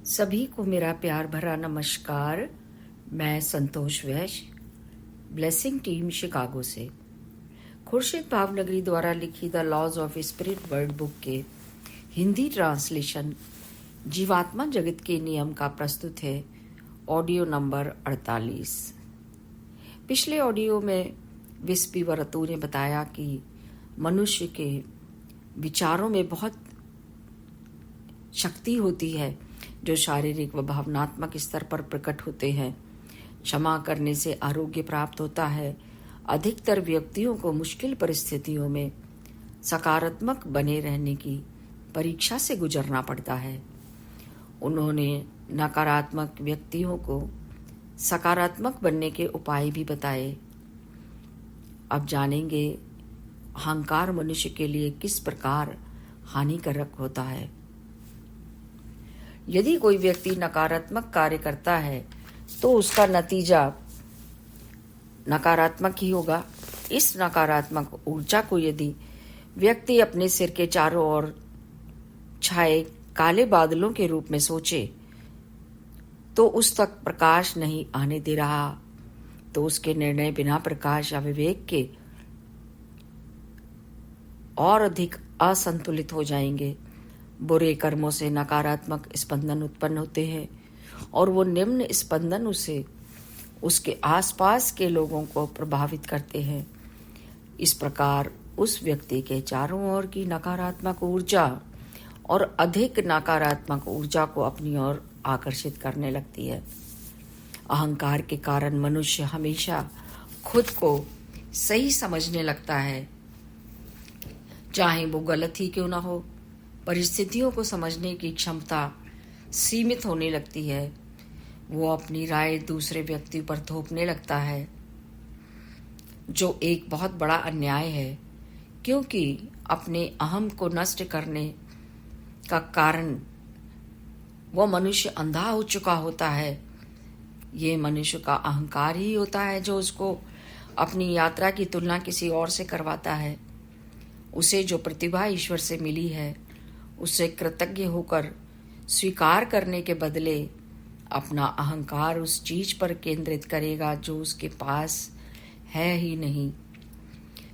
सभी को मेरा प्यार भरा नमस्कार। मैं संतोष वैश्य, ब्लेसिंग टीम शिकागो से। खुर्शीद भावनगरी द्वारा लिखी the laws of spirit world book के हिंदी ट्रांसलेशन जीवात्मा जगत के नियम का प्रस्तुत है ऑडियो नंबर 48। पिछले ऑडियो में विस्पी वरतू ने बताया कि मनुष्य के विचारों में बहुत शक्ति होती है जो शारीरिक व भावनात्मक स्तर पर प्रकट होते हैं। क्षमा करने से आरोग्य प्राप्त होता है। अधिकतर व्यक्तियों को मुश्किल परिस्थितियों में सकारात्मक बने रहने की परीक्षा से गुजरना पड़ता है। उन्होंने नकारात्मक व्यक्तियों को सकारात्मक बनने के उपाय भी बताए। अब जानेंगे अहंकार मनुष्य के लिए किस प्रकार हानिकारक होता है। यदि कोई व्यक्ति नकारात्मक कार्य करता है तो उसका नतीजा नकारात्मक ही होगा। इस नकारात्मक ऊर्जा को यदि व्यक्ति अपने सिर के चारों ओर छाए काले बादलों के रूप में सोचे तो उस तक प्रकाश नहीं आने दे रहा, तो उसके निर्णय बिना प्रकाश या विवेक के और अधिक असंतुलित हो जाएंगे। बुरे कर्मों से नकारात्मक स्पंदन उत्पन्न होते हैं और वो निम्न स्पंदन उसे उसके आसपास के लोगों को प्रभावित करते हैं। इस प्रकार उस व्यक्ति के चारों ओर की नकारात्मक ऊर्जा और अधिक नकारात्मक ऊर्जा को अपनी ओर आकर्षित करने लगती है। अहंकार के कारण मनुष्य हमेशा खुद को सही समझने लगता है, चाहे वो गलत ही क्यों ना हो। परिस्थितियों को समझने की क्षमता सीमित होने लगती है। वो अपनी राय दूसरे व्यक्ति पर थोपने लगता है, जो एक बहुत बड़ा अन्याय है, क्योंकि अपने अहम को नष्ट करने का कारण वो मनुष्य अंधा हो चुका होता है। ये मनुष्य का अहंकार ही होता है जो उसको अपनी यात्रा की तुलना किसी और से करवाता है। उसे जो प्रतिभा ईश्वर से मिली है उसे कृतज्ञ होकर स्वीकार करने के बदले अपना अहंकार उस चीज पर केंद्रित करेगा जो उसके पास है ही नहीं।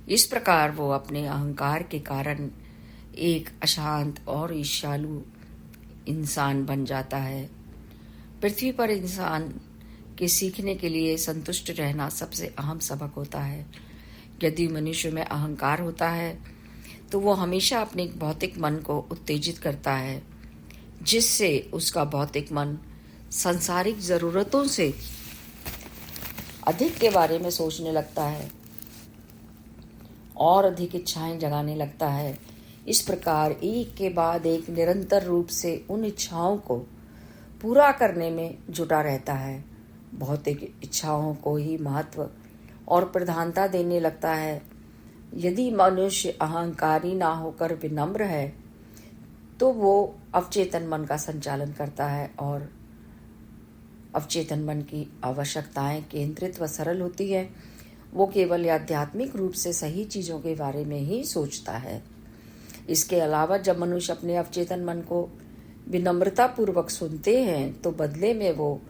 इस प्रकार वो अपने अहंकार के कारण एक अशांत और ईर्ष्यालु इंसान बन जाता है। पृथ्वी पर इंसान के सीखने के लिए संतुष्ट रहना सबसे अहम सबक होता है। यदि मनुष्य में अहंकार होता है तो वो हमेशा अपने भौतिक मन को उत्तेजित करता है, जिससे उसका भौतिक मन सांसारिक जरूरतों से अधिक के बारे में सोचने लगता है और अधिक इच्छाएं जगाने लगता है। इस प्रकार एक के बाद एक निरंतर रूप से उन इच्छाओं को पूरा करने में जुटा रहता है। भौतिक इच्छाओं को ही महत्व और प्रधानता देने लगता है। यदि मनुष्य अहंकारी ना होकर विनम्र है तो वो अवचेतन मन का संचालन करता है और अवचेतन मन की आवश्यकताएं केंद्रित व सरल होती है। वो केवल आध्यात्मिक रूप से सही चीजों के बारे में ही सोचता है। इसके अलावा जब मनुष्य अपने अवचेतन मन को विनम्रता पूर्वक सुनते हैं तो बदले में वो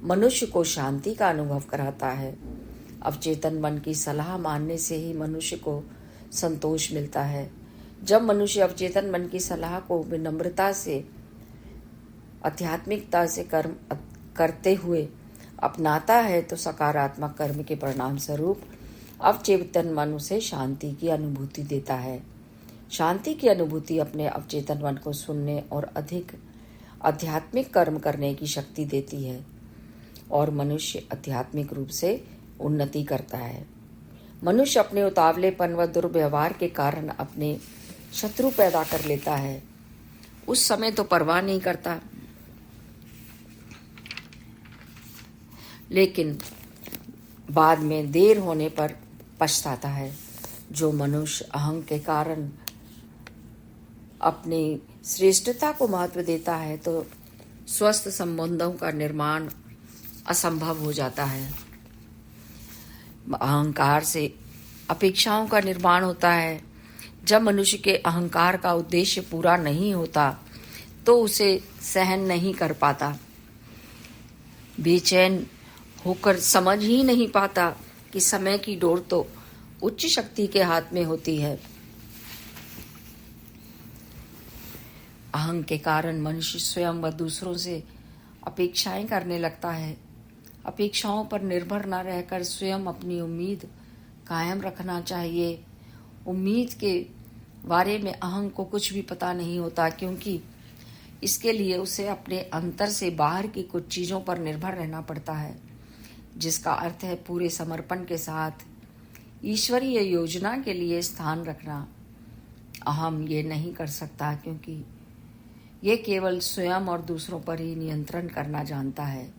मनुष्य को शांति का अनुभव कराता है। अवचेतन मन की सलाह मानने से ही मनुष्य को संतोष मिलता है। जब मनुष्य अवचेतन मन की सलाह को विनम्रता से आध्यात्मिकता से कर्म करते हुए अपनाता है तो सकारात्मक कर्म के परिणाम स्वरूप अवचेतन मन उसे शांति की अनुभूति देता है। शांति की अनुभूति अपने अवचेतन मन को सुनने और अधिक आध्यात्मिक कर्म करने की शक्ति देती है और मनुष्य आध्यात्मिक रूप से उन्नति करता है। मनुष्य अपने उतावलेपन व दुर्व्यवहार के कारण अपने शत्रु पैदा कर लेता है। उस समय तो परवाह नहीं करता, लेकिन बाद में देर होने पर पछताता है। जो मनुष्य अहं के कारण अपनी श्रेष्ठता को महत्व देता है तो स्वस्थ संबंधों का निर्माण असंभव हो जाता है। अहंकार से अपेक्षाओं का निर्माण होता है। जब मनुष्य के अहंकार का उद्देश्य पूरा नहीं होता तो उसे सहन नहीं कर पाता, बेचैन होकर समझ ही नहीं पाता कि समय की डोर तो उच्च शक्ति के हाथ में होती है। अहं के कारण मनुष्य स्वयं व दूसरों से अपेक्षाएं करने लगता है। अपेक्षाओं पर निर्भर न रहकर स्वयं अपनी उम्मीद कायम रखना चाहिए। उम्मीद के बारे में अहं को कुछ भी पता नहीं होता, क्योंकि इसके लिए उसे अपने अंतर से बाहर की कुछ चीजों पर निर्भर रहना पड़ता है, जिसका अर्थ है पूरे समर्पण के साथ ईश्वरीय योजना के लिए स्थान रखना। अहम ये नहीं कर सकता, क्योंकि ये केवल स्वयं और दूसरों पर ही नियंत्रण करना जानता है।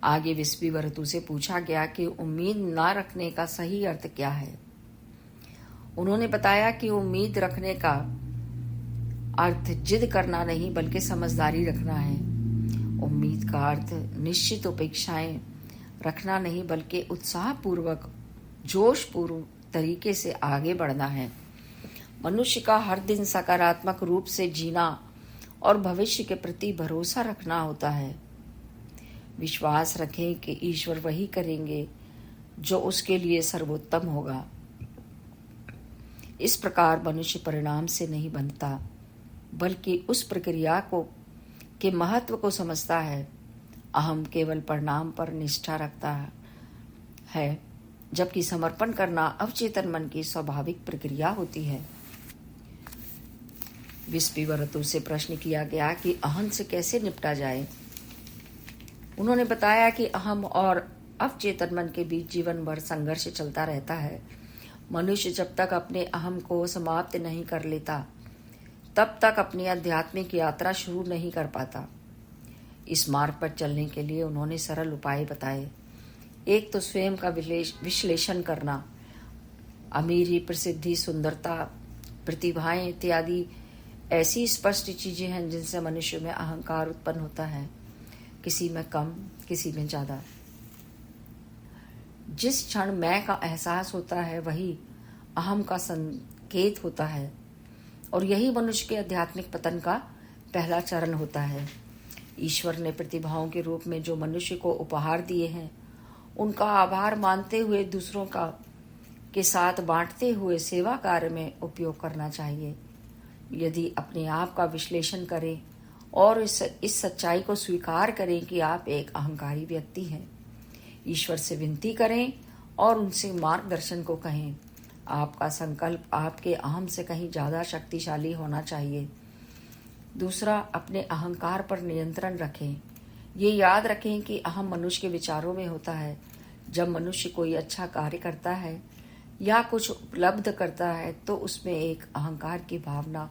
आगे विस्पीवरतु से पूछा गया कि उम्मीद ना रखने का सही अर्थ क्या है। उन्होंने बताया कि उम्मीद रखने का अर्थ जिद करना नहीं, बल्कि समझदारी रखना है। उम्मीद का अर्थ निश्चित अपेक्षाएं रखना नहीं, बल्कि उत्साहपूर्वक जोशपूर्वक तरीके से आगे बढ़ना है। मनुष्य का हर दिन सकारात्मक रूप से जीना और भविष्य के प्रति भरोसा रखना होता है। विश्वास रखें कि ईश्वर वही करेंगे जो उसके लिए सर्वोत्तम होगा। इस प्रकार मनुष्य परिणाम से नहीं बनता, बल्कि उस प्रक्रिया को के महत्व को समझता है। अहम केवल परिणाम पर निष्ठा रखता है, जबकि समर्पण करना अवचेतन मन की स्वाभाविक प्रक्रिया होती है। विस्पीवरतु से प्रश्न किया गया कि अहम से कैसे निपटा जाए। उन्होंने बताया कि अहम और अवचेतन मन के बीच जीवन भर संघर्ष चलता रहता है। मनुष्य जब तक अपने अहम को समाप्त नहीं कर लेता, तब तक अपनी आध्यात्मिक यात्रा शुरू नहीं कर पाता। इस मार्ग पर चलने के लिए उन्होंने सरल उपाय बताए। एक तो स्वयं का विश्लेषण करना। अमीरी, प्रसिद्धि, सुंदरता, प्रतिभाएं इत्यादि ऐसी स्पष्ट चीजें हैं जिनसे मनुष्य में अहंकार उत्पन्न होता है, किसी में कम, किसी में ज्यादा। जिस क्षण मैं का एहसास होता है, वही अहम का संकेत होता है, और यही मनुष्य के आध्यात्मिक पतन का पहला चरण होता है। ईश्वर ने प्रतिभाओं के रूप में जो मनुष्य को उपहार दिए हैं, उनका आभार मानते हुए दूसरों का के साथ बांटते हुए सेवा कार्य में उपयोग करना चाहिए। यदि अपने आप का विश्लेषण करें और इस सच्चाई को स्वीकार करें कि आप एक अहंकारी व्यक्ति हैं, ईश्वर से विनती करें और उनसे मार्गदर्शन को कहें। आपका संकल्प आपके अहम से कहीं ज्यादा शक्तिशाली होना चाहिए। दूसरा, अपने अहंकार पर नियंत्रण रखें। ये याद रखें कि अहम मनुष्य के विचारों में होता है। जब मनुष्य कोई अच्छा कार्य करता है या कुछ उपलब्ध करता है, तो उसमें एक अहंकार की भावना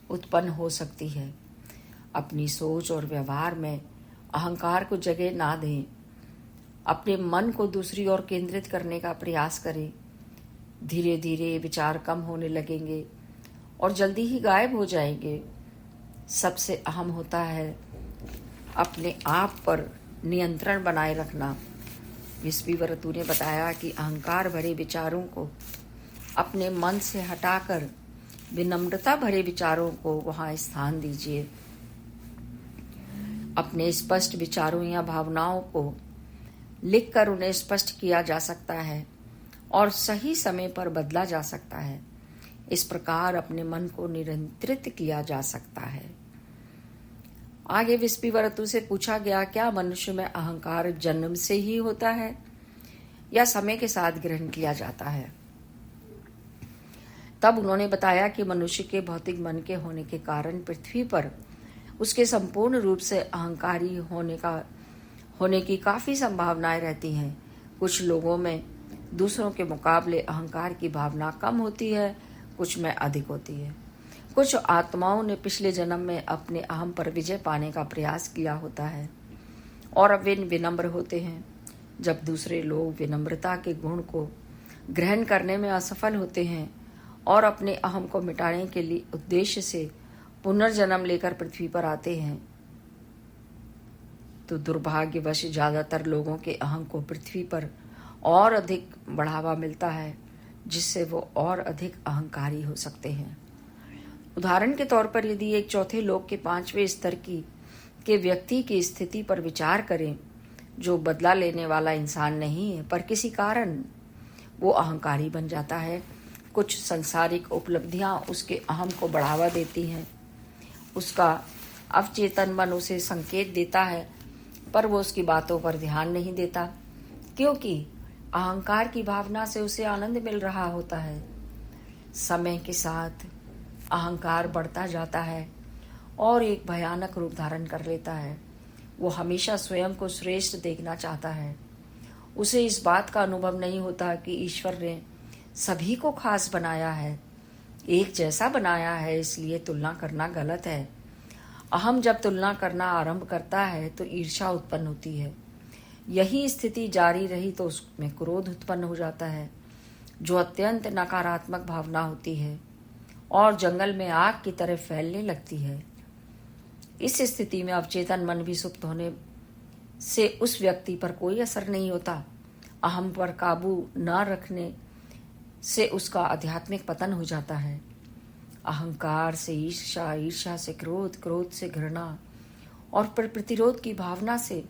उत्पन्न हो सकती है। अपनी सोच और व्यवहार में अहंकार को जगह ना दें। अपने मन को दूसरी ओर केंद्रित करने का प्रयास करें। धीरे धीरे विचार कम होने लगेंगे और जल्दी ही गायब हो जाएंगे। सबसे अहम होता है अपने आप पर नियंत्रण बनाए रखना। विस्पीवरतु ने बताया कि अहंकार भरे विचारों को अपने मन से हटाकर विनम्रता भरे विचारों को वहां स्थान दीजिए। अपने स्पष्ट विचारों या भावनाओं को लिखकर उन्हें स्पष्ट किया जा सकता है और सही समय पर बदला जा सकता है। इस प्रकार अपने मन को नियंत्रित किया जा सकता है। आगे विस्पीवरतु से पूछा गया, क्या मनुष्य में अहंकार जन्म से ही होता है या समय के साथ ग्रहण किया जाता है? तब उन्होंने बताया कि मनुष्य के भौतिक मन के होने के कारण पृथ्वी पर उसके संपूर्ण रूप से अहंकारी होने की काफी संभावनाएं रहती हैं। कुछ लोगों में दूसरों के मुकाबले अहंकार की भावना कम होती है, कुछ में अधिक होती है। कुछ आत्माओं ने पिछले जन्म में अपने अहम पर विजय पाने का प्रयास किया होता है और अब वे विनम्र होते हैं। जब दूसरे लोग विनम्रता के गुण को ग्रहण करने में असफल होते हैं और अपने अहम को मिटाने के लिए उद्देश्य से पुनर्जन्म लेकर पृथ्वी पर आते हैं, तो दुर्भाग्यवश ज्यादातर लोगों के अहम को पृथ्वी पर और अधिक बढ़ावा मिलता है, जिससे वो और अधिक अहंकारी हो सकते हैं। उदाहरण के तौर पर यदि एक चौथे लोक के 5वें स्तर के व्यक्ति की स्थिति पर विचार करें, जो बदला लेने वाला इंसान नहीं है, पर किसी कारण वो अहंकारी बन जाता है। कुछ सांसारिक उपलब्धियां उसके अहम को बढ़ावा देती हैं। उसका अवचेतन मन उसे संकेत देता है, पर वो उसकी बातों पर ध्यान नहीं देता, क्योंकि अहंकार की भावना से उसे आनंद मिल रहा होता है। समय के साथ अहंकार बढ़ता जाता है और एक भयानक रूप धारण कर लेता है। वो हमेशा स्वयं को श्रेष्ठ देखना चाहता है। उसे इस बात का अनुभव नहीं होता कि ईश्वर ने सभी को खास बनाया है, एक जैसा बनाया है, इसलिए तुलना करना गलत है। अहम जब तुलना करना आरंभ करता है तो ईर्ष्या उत्पन्न होती है। यही स्थिति जारी रही तो उसमें क्रोध उत्पन्न हो जाता है, जो अत्यंत नकारात्मक भावना होती है और जंगल में आग की तरह फैलने लगती है। इस स्थिति में अवचेतन मन भी सुप्त होने से उस व्यक्ति पर कोई असर नहीं होता। अहम पर काबू न रखने से उसका आध्यात्मिक पतन हो जाता है। अहंकार से ईर्ष्या, ईर्ष्या से क्रोध, क्रोध से घृणा और प्रतिरोध की भावना से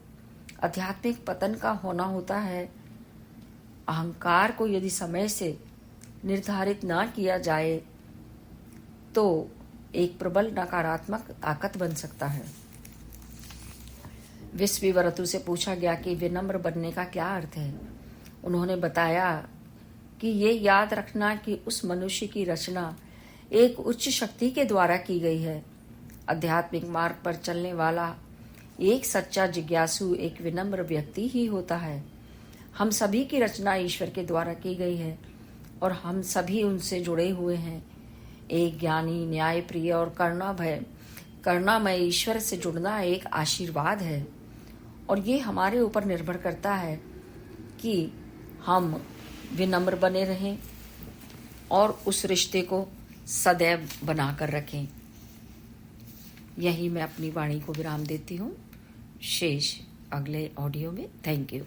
आध्यात्मिक पतन का होना होता है। अहंकार को यदि समय से निर्धारित ना किया जाए तो एक प्रबल नकारात्मक ताकत बन सकता है। विश्वविवरतु से पूछा गया कि विनम्र बनने का क्या अर्थ है। उन्होंने बताया कि ये याद रखना कि उस मनुष्य की रचना एक उच्च शक्ति के द्वारा की गई है। आध्यात्मिक मार्ग पर चलने वाला एक सच्चा जिज्ञासु एक विनम्र व्यक्ति ही होता है। हम सभी की रचना ईश्वर के द्वारा की गई है और हम सभी उनसे जुड़े हुए हैं। एक ज्ञानी, न्यायप्रिय और करुणामय ईश्वर से जुड़ना एक आशीर्वाद है और ये हमारे ऊपर निर्भर करता है कि हम विनम्र बने रहें और उस रिश्ते को सदैव बनाकर रखें। यही मैं अपनी वाणी को विराम देती हूँ। शेष अगले ऑडियो में। Thank you.